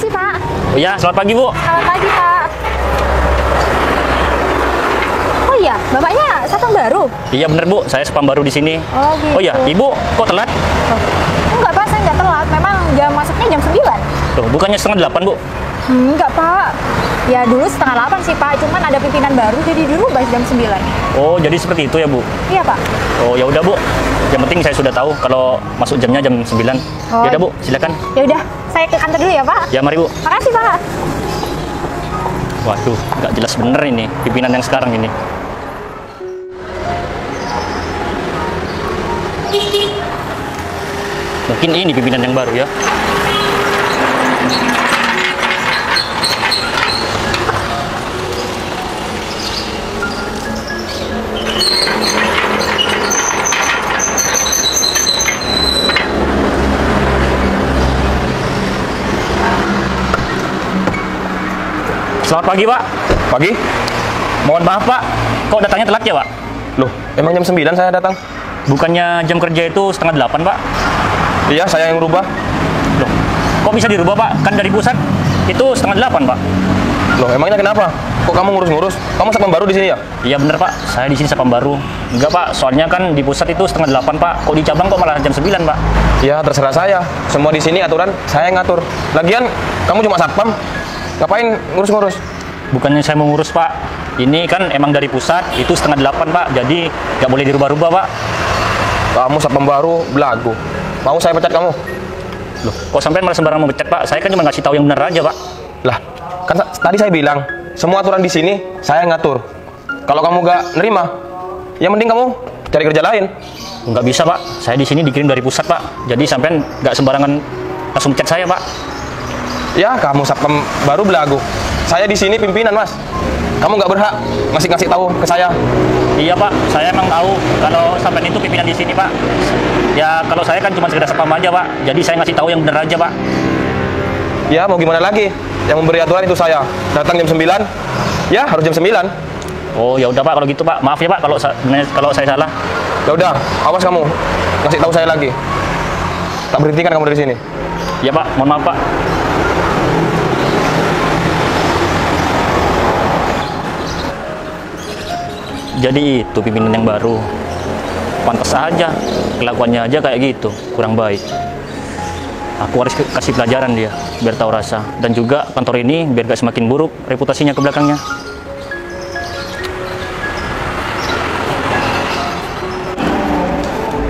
Permisi, Pak. Oh iya, selamat pagi Bu. Selamat pagi, Pak. Oh iya, Bapaknya satpam baru? Iya bener Bu, saya spam baru di sini. Oh gitu. Oh iya, Ibu kok telat? Oh. Enggak, Pak, saya nggak telat. Memang jam masuknya jam 9. Loh, bukannya setengah 8 Bu? Enggak, Pak. Ya dulu setengah 8 sih, Pak. Cuman ada pimpinan baru, jadi dirubah jam 9. Oh, jadi seperti itu ya Bu? Iya, Pak. Oh ya udah Bu, yang penting saya sudah tahu kalau masuk jamnya jam 9. Oh. Ya udah Bu, silakan. Ya udah, saya ke kantor dulu ya, Pak. Ya mari Bu. Makasih, Pak. Waduh, nggak jelas bener ini pimpinan yang sekarang ini. Mungkin ini pimpinan yang baru ya. Selamat pagi Pak. Pagi? Mohon maaf Pak, kok datangnya telat ya Pak? Loh, emang jam 9 saya datang? Bukannya jam kerja itu setengah 8 Pak? Iya, saya yang rubah. Loh, kok bisa dirubah Pak? Kan dari pusat itu setengah 8 Pak. Loh, emangnya kenapa? Kok kamu ngurus-ngurus? Kamu satpam baru di sini ya? Iya bener Pak, saya di sini satpam baru. Enggak Pak, soalnya kan di pusat itu setengah 8 Pak. Kok di cabang kok malah jam 9 Pak? Ya, terserah saya. Semua di sini aturan saya yang ngatur. Lagian, kamu cuma satpam. Ngapain ngurus-ngurus? Bukannya saya mau ngurus Pak. Ini kan emang dari pusat itu setengah 8 Pak. Jadi nggak boleh dirubah-rubah Pak. Kamu satpam baru, belagu. Mau saya pecat kamu? Loh, kok sampai malah sembarang mau pecat Pak? Saya kan cuma ngasih tahu yang benar aja Pak. Lah, kan tadi saya bilang, semua aturan di sini saya yang ngatur. Kalau kamu nggak nerima, ya mending kamu cari kerja lain. Nggak bisa Pak, saya di sini dikirim dari pusat Pak. Jadi sampai nggak sembarangan langsung pecat saya Pak. Ya, kamu satpam baru belagu. Saya di sini pimpinan, Mas. Kamu nggak berhak ngasih tahu ke saya. Iya Pak, saya emang tahu kalau sampai itu pimpinan di sini Pak. Ya kalau saya kan cuma sekedar satpam aja Pak. Jadi saya ngasih tahu yang benar aja Pak. Ya, mau gimana lagi? Yang memberi aturan itu saya. Datang jam 9, ya harus jam 9. Oh ya udah Pak kalau gitu Pak. Maaf ya Pak kalau saya salah. Ya udah, awas kamu. Ngasih tahu saya lagi. Tak berhentikan kamu dari sini. Ya Pak, mohon maaf Pak. Jadi itu pimpinan yang baru. Pantas aja, kelakuannya aja kayak gitu, kurang baik. Aku harus kasih pelajaran dia, biar tahu rasa. Dan juga kantor ini biar gak semakin buruk reputasinya ke belakangnya.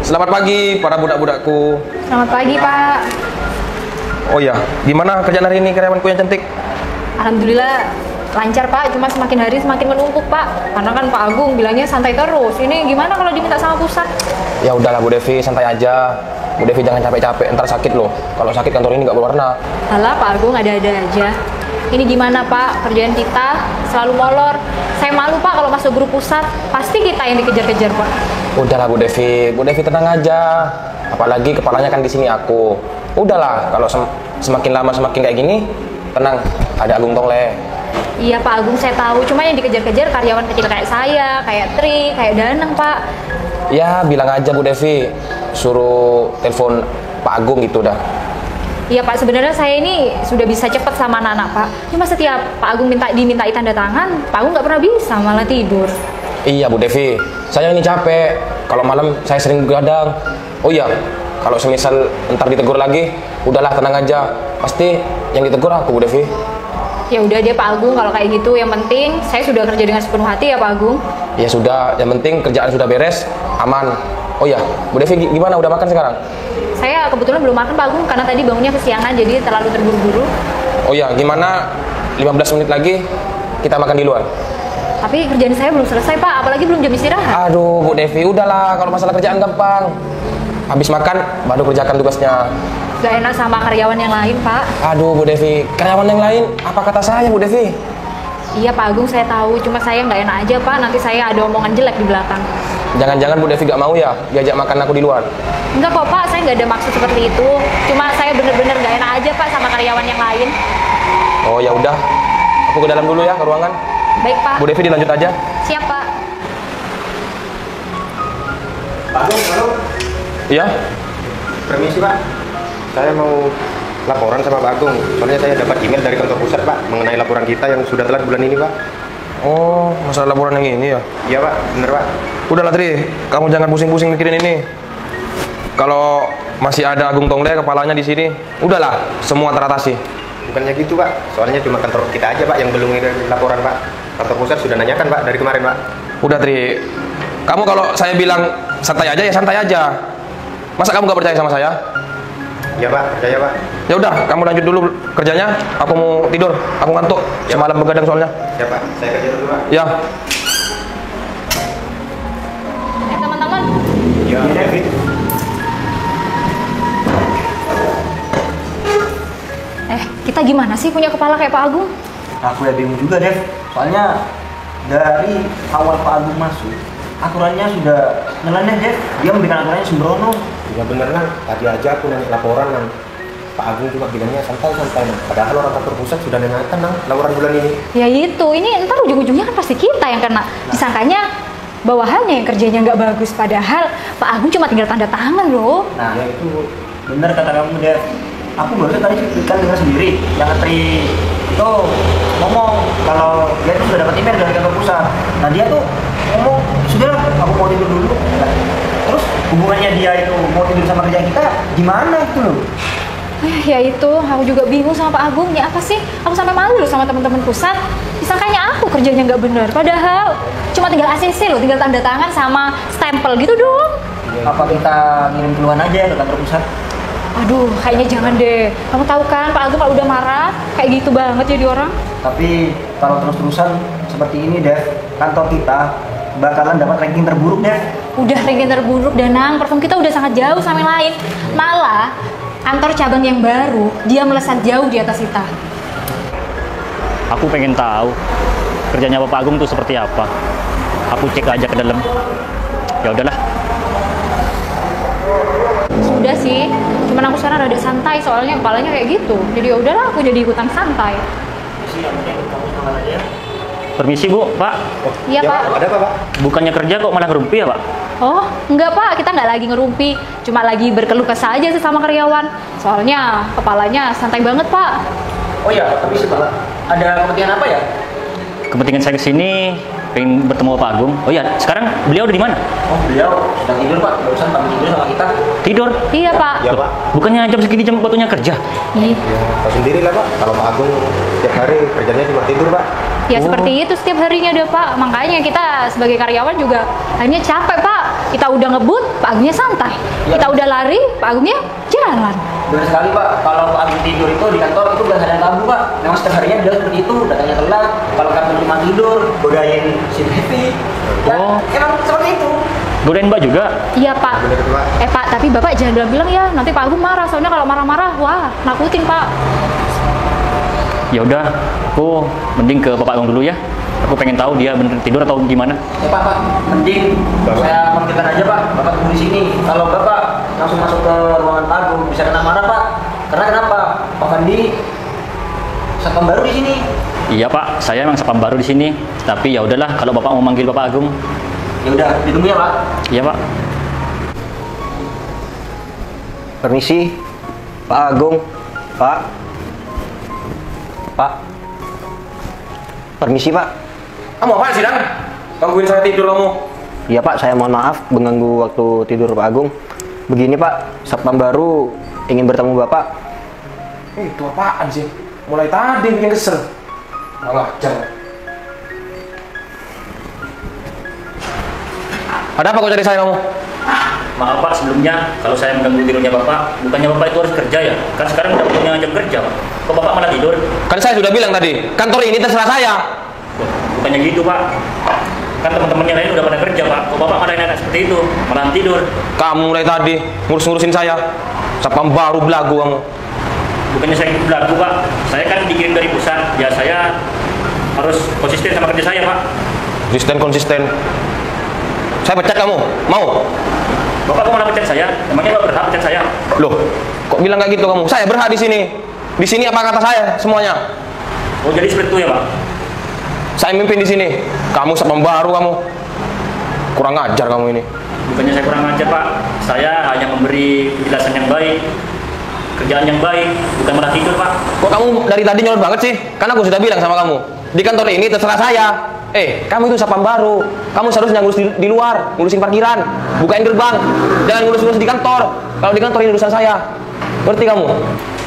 Selamat pagi para budak-budakku. Selamat pagi, Pak. Oh ya, gimana kerjaan hari ini karyawanku yang cantik? Alhamdulillah lancar, Pak. Cuma semakin hari semakin menumpuk, Pak. Karena kan Pak Agung bilangnya santai terus. Ini gimana kalau diminta sama pusat? Ya udahlah Bu Devi, santai aja. Bu Devi jangan capek-capek, ntar sakit loh. Kalau sakit kantor ini nggak berwarna. Alah, Pak Agung ada-ada aja. Ini gimana, Pak? Kerjaan kita selalu molor. Saya malu, Pak, kalau masuk grup pusat. Pasti kita yang dikejar-kejar, Pak. Udahlah Bu Devi tenang aja. Apalagi kepalanya kan di sini aku. Udahlah, kalau semakin lama semakin kayak gini, tenang. Ada Agung Tongle. Iya, Pak Agung, saya tahu. Cuma yang dikejar-kejar karyawan kecil kayak saya, kayak Tri, kayak Danang, Pak. Ya, bilang aja Bu Devi, suruh telepon Pak Agung gitu dah. Iya, Pak, sebenarnya saya ini sudah bisa cepat sama anak-anak, Pak. Cuma setiap Pak Agung dimintai tanda tangan, Pak Agung nggak pernah bisa, malah tidur. Iya Bu Devi, saya ini capek. Kalau malam saya sering begadang. Oh iya, kalau semisal ntar ditegur lagi, udahlah tenang aja. Pasti yang ditegur aku Bu Devi. Ya udah deh Pak Agung, kalau kayak gitu. Yang penting saya sudah kerja dengan sepenuh hati ya Pak Agung. Ya sudah, yang penting kerjaan sudah beres, aman. Oh iya, Bu Devi gimana? Udah makan sekarang? Saya kebetulan belum makan Pak Agung, karena tadi bangunnya kesiangan, jadi terlalu terburu-buru. Oh iya, gimana 15 menit lagi kita makan di luar? Tapi kerjaan saya belum selesai Pak, apalagi belum jam istirahat. Aduh Bu Devi, udahlah, kalau masalah kerjaan gampang. Habis makan, baru kerjakan tugasnya. Gak enak sama karyawan yang lain Pak. Aduh Bu Devi, karyawan yang lain, apa kata saya Bu Devi? Iya Pak Agung, saya tahu, cuma saya nggak enak aja Pak, nanti saya ada omongan jelek di belakang. Jangan-jangan Bu Devi gak mau ya diajak makan aku di luar? Enggak kok Pak, saya nggak ada maksud seperti itu. Cuma saya bener-bener nggak enak aja Pak sama karyawan yang lain. Oh ya udah, aku ke dalam dulu ya, ke ruangan. Baik Pak. Bu Devi dilanjut aja. Siap Pak. Iya? Permisi Pak, saya mau laporan sama Pak Agung. Soalnya saya dapat email dari kantor pusat Pak mengenai laporan kita yang sudah telat bulan ini Pak. Oh, masalah laporan yang ini ya? Iya Pak, bener Pak. Udahlah Tri, kamu jangan pusing-pusing mikirin ini. Kalau masih ada Agung Tongle kepalanya di sini, udahlah, semua teratasi. Bukannya gitu Pak, soalnya cuma kantor kita aja Pak yang belum ngirim laporan Pak. Kantor pusat sudah nanyakan Pak dari kemarin Pak. Udah Tri, kamu kalau saya bilang santai aja ya santai aja. Masa kamu gak percaya sama saya? Iya Pak, percaya Pak. Ya udah, kamu lanjut dulu kerjanya. Aku mau tidur, aku ngantuk. Ya. Semalam begadang soalnya. Ya Pak, saya kerja dulu Pak. Ya. Teman-teman, Iya, David. kita gimana sih punya kepala kayak Pak Agung? Aku ya bingung juga, Dev. Soalnya dari awal Pak Agung masuk, aturannya sudah nyeleneh, Dev. Dia membuat aturannya sembrono. Ya bener Nang, tadi aja aku nanya laporan Nang. Pak Agung juga bilangnya santai-santai Nang. Padahal orang kantor pusat sudah nanyakan Nang laporan bulan ini. Ya itu, ini ntar ujung-ujungnya kan pasti kita yang kena. Disangkanya bawahannya yang kerjanya nggak bagus, padahal Pak Agung cuma tinggal tanda tangan loh. Nah, ya itu bener kata kamu, Dev. Aku barusan tadi kan dengar sendiri yang ngetri itu ngomong kalau dia tuh sudah dapat email dari kantor pusat. Nah, dia tuh ngomong, sudahlah, aku mau tidur dulu. Nah, terus hubungannya dia itu mau tidur sama kerjaan kita gimana itu loh? Ya itu, aku juga bingung sama Pak Agung. Ya apa sih? Aku sampai malu loh sama teman-teman pusat. Disangkanya aku kerjanya nggak benar. Padahal cuma tinggal ACC loh, tinggal tanda tangan sama stempel gitu dong. Apa kita ngirim keluhan aja ke kantor pusat? Aduh, kayaknya jangan deh. Kamu tahu kan Pak Agung kalau udah marah kayak gitu banget jadi orang. Tapi kalau terus-terusan seperti ini, Dev, kantor kita bakalan dapat ranking terburuk, Dev. Udah ranking terburuk, Danang. Perform kita udah sangat jauh sama yang lain. Malah kantor cabang yang baru dia melesat jauh di atas kita. Aku pengen tahu kerjanya Bapak Agung tuh seperti apa. Aku cek aja ke dalam. Ya udahlah. Sudah sih, cuman aku sekarang rada santai soalnya kepalanya kayak gitu. Jadi ya udahlah, aku jadi ikutan santai. Permisi Bu, Pak. Iya Ya, Pak. Ada apa Pak? Bukannya kerja kok malah ngerumpi ya Pak? Oh, enggak Pak, kita nggak lagi ngerumpi, cuma lagi berkeluh kesah aja sih sama karyawan. Soalnya kepalanya santai banget Pak. Oh iya, tapi sih Pak, ada kepentingan apa ya? Kepentingan saya kesini pengen bertemu Pak Agung. Oh iya, sekarang beliau udah di mana? Oh, beliau sedang tidur Pak, barusan pamit tidur sama kita. Tidur? Iya Pak. Ya Pak. Bukannya jam segini jam waktunya kerja? Ih, Ya, tahu sendiri lah Pak. Kalau Pak Agung tiap hari kerjanya cuma tidur Pak. ya seperti itu setiap harinya deh Pak. Makanya kita sebagai karyawan juga akhirnya capek Pak. Kita udah ngebut, Pak Agungnya santai. Ya. Kita udah lari, Pak Agungnya jalan. Benar sekali Pak, kalau Pak Agung tidur itu di kantor itu bukan hanya tabu Pak. Memang setiap harinya dia seperti itu, datangnya telat. Kalau kantor cuma tidur, godain si Devi. Ya, Oh. emang seperti itu. Godain Mbak juga? Iya Pak. Bener itu Pak. Pak, tapi Bapak jangan bilang-bilang ya, nanti Pak Agung marah. Soalnya kalau marah-marah, wah, nakutin Pak. Ya udah, aku mending ke Bapak Agung dulu ya. Aku pengen tahu dia bener tidur atau gimana. Ya Pak, mending Bapak. saya pamitkan aja Pak. Bapak tunggu di sini. Kalau Bapak langsung masuk ke ruangan Pak Agung, bisa kena marah Pak. Karena kenapa? Pak Fandi satpam baru di sini. Iya Pak, saya emang sapam baru di sini. Tapi ya udahlah, kalau Bapak mau manggil Bapak Agung. Ya udah, ditunggu ya Pak. Iya Pak. Permisi, Pak Agung. Pak. Pak. Permisi Pak. Kamu apaan sih, Dan? Gangguin saya tidur kamu. Iya Pak, saya mohon maaf mengganggu waktu tidur Pak Agung. Begini Pak, satpam baru ingin bertemu Bapak. Itu apaan sih? Mulai tadi bikin kesel. Malah jangan. Ada apa kau cari saya kamu? Maaf Pak, sebelumnya kalau saya mengganggu tidurnya Bapak, bukannya Bapak itu harus kerja ya? Kan sekarang udah punya jam kerja Pak. Kok Bapak malah tidur? Kan saya sudah bilang tadi, kantor ini terserah saya. Wah, bukannya gitu Pak. Kan teman-teman yang lain udah pada kerja Pak. Kok Bapak malah enak seperti itu? Malah tidur. Kamu mulai tadi ngurus-ngurusin saya. Satpam baru belagu kamu. Bukannya saya belagu Pak. Saya kan dikirim dari pusat. Ya saya harus konsisten sama kerja saya Pak. Konsisten. Saya pecat kamu. Mau? Bapak kok malah pecat saya? Emangnya Bapak berhak pecat saya? Loh, kok bilang kayak gitu kamu? Saya berhak di sini. Di sini apa kata saya semuanya? Oh jadi seperti itu ya Pak? Saya mimpin di sini. Kamu satpam baru kamu. Kurang ajar kamu ini. Bukannya saya kurang ajar Pak. Saya hanya memberi penjelasan yang baik. kerjaan yang baik, bukan malah tidur, Pak. Kok kamu dari tadi nyolot banget sih? Kan aku sudah bilang sama kamu, di kantor ini terserah saya. Kamu itu satpam baru. Kamu seharusnya ngurus di luar, ngurusin parkiran, bukain gerbang. Jangan ngurus-ngurus di kantor. Kalau di kantor ini urusan saya. Ngerti kamu?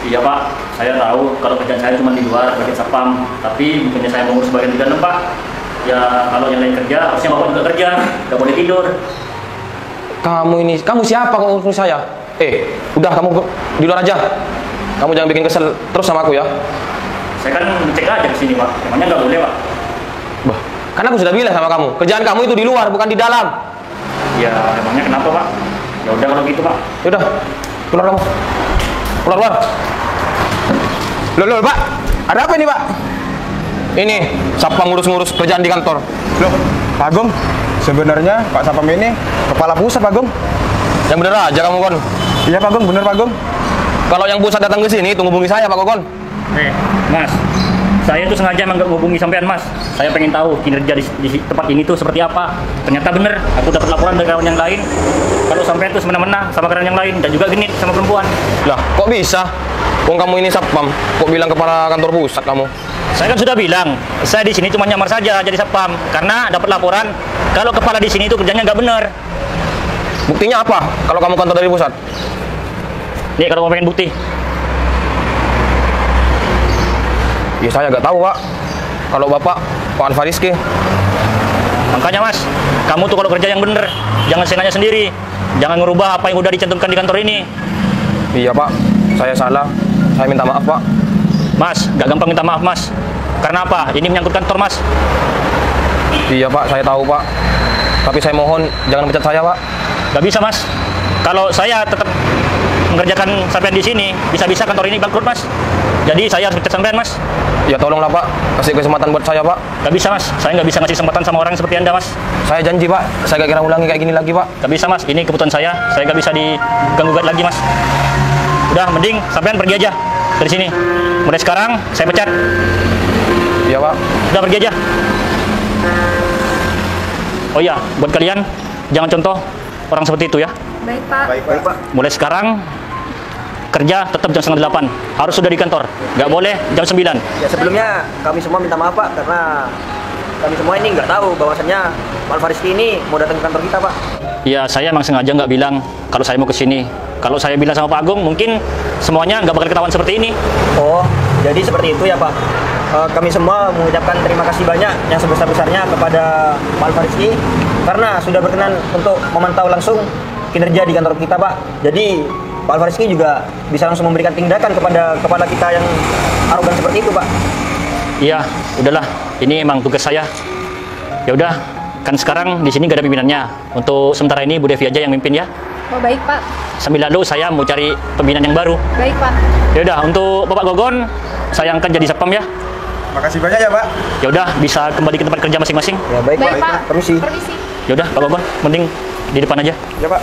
Iya, Pak. Saya tahu kalau kerjaan saya cuma di luar, bagian satpam. Tapi bukannya saya mengurus bagian di dalam, Pak. Ya, kalau yang lain kerja, harusnya Bapak juga kerja. Nggak boleh tidur. Kamu siapa kok ngurus saya? Udah kamu di luar aja. Kamu jangan bikin kesel terus sama aku ya. Saya kan ngecek aja ke sini, Pak. Emangnya nggak boleh, Pak? Bah, karena aku sudah bilang sama kamu, kerjaan kamu itu di luar, bukan di dalam. Ya, emangnya kenapa, Pak? Ya udah kalau gitu, Pak. Yaudah, keluar kamu. Keluar. Loh, Pak. Ada apa ini, Pak? Ini, satpam ngurus-ngurus kerjaan di kantor. Loh, Pak Agung, sebenarnya Pak Satpam ini kepala pusat, Pak Agung. Yang bener aja kamu, Kon. Iya, Pak Agung, bener Pak Agung. Kalau yang pusat datang ke sini, tunggu hubungi saya, Pak Kokon. Mas, saya tuh sengaja emang nggak hubungi sampean, Mas. Saya pengen tahu kinerja di tempat ini tuh seperti apa. Ternyata bener, aku dapat laporan dari kawan yang lain. Kalau sampean tuh semena-mena sama karyawan yang lain dan juga genit sama perempuan. Lah, kok bisa? Wong kamu ini satpam, kok bilang kepala kantor pusat kamu? Saya kan sudah bilang, saya di sini cuma nyamar saja jadi satpam karena dapat laporan kalau kepala di sini itu kerjanya nggak bener. Buktinya apa? Kalau kamu kantor dari pusat? Nih, kalau mau pengen bukti. Ya saya nggak tahu, Pak. Kalau Bapak, Pak Alfariski. Makanya, Mas, kamu tuh kalau kerja yang bener, jangan senangnya sendiri. Jangan ngerubah apa yang udah dicantumkan di kantor ini. Iya, Pak. Saya salah. Saya minta maaf, Pak. Mas, gak gampang minta maaf, Mas. Karena apa? Ini menyangkut kantor, Mas. Iya, Pak. Saya tahu, Pak. Tapi saya mohon jangan pecat saya, Pak. Gak bisa, Mas. Kalau saya tetap mengerjakan sampean di sini, bisa-bisa kantor ini bangkrut, Mas. Jadi saya harus pecat sampean, Mas. Ya tolonglah, Pak. Kasih kesempatan buat saya, Pak. Gak bisa, Mas. Saya nggak bisa ngasih kesempatan sama orang seperti Anda, Mas. Saya janji, Pak. Saya gak kira ulangi kayak gini lagi, Pak. Gak bisa, Mas. Ini keputusan saya. Saya gak bisa diganggu lagi, Mas. Udah, mending sampean pergi aja dari sini. Mulai sekarang, saya pecat. Iya, Pak. Udah, pergi aja. Oh iya, buat kalian, jangan contoh orang seperti itu ya. Baik, Pak. Baik, Pak. Mulai sekarang, kerja tetap jam 7:30. Harus sudah di kantor. Nggak boleh jam 9. Ya sebelumnya kami semua minta maaf, Pak, karena kami semua ini nggak tahu bahwasannya Pak Alfariski ini mau datang ke kantor kita, Pak. Ya, saya emang sengaja nggak bilang kalau saya mau ke sini. Kalau saya bilang sama Pak Agung, mungkin semuanya nggak bakal ketahuan seperti ini. Oh, jadi seperti itu ya, Pak. Kami semua mengucapkan terima kasih banyak yang sebesar-besarnya kepada Pak Alfariski karena sudah berkenan untuk memantau langsung kinerja di kantor kita, Pak. Jadi Pak Alfariski juga bisa langsung memberikan tindakan kepada kepala kita yang arogan seperti itu, Pak. Iya, udahlah. Ini emang tugas saya. Ya udah, kan sekarang di sini nggak ada pimpinannya. Untuk sementara ini Bu Devi aja yang mimpin ya. Oh, baik, Pak. Sambil lalu saya mau cari pimpinan yang baru. Baik, Pak. Ya udah, untuk Bapak Gogon, saya angkat jadi satpam ya. Makasih banyak ya, Pak. Ya udah, bisa kembali ke tempat kerja masing-masing. Ya, baik, Baik, Pak. Permisi. Permisi. Ya udah, Pak Gogon, mending di depan aja. Ya, Pak.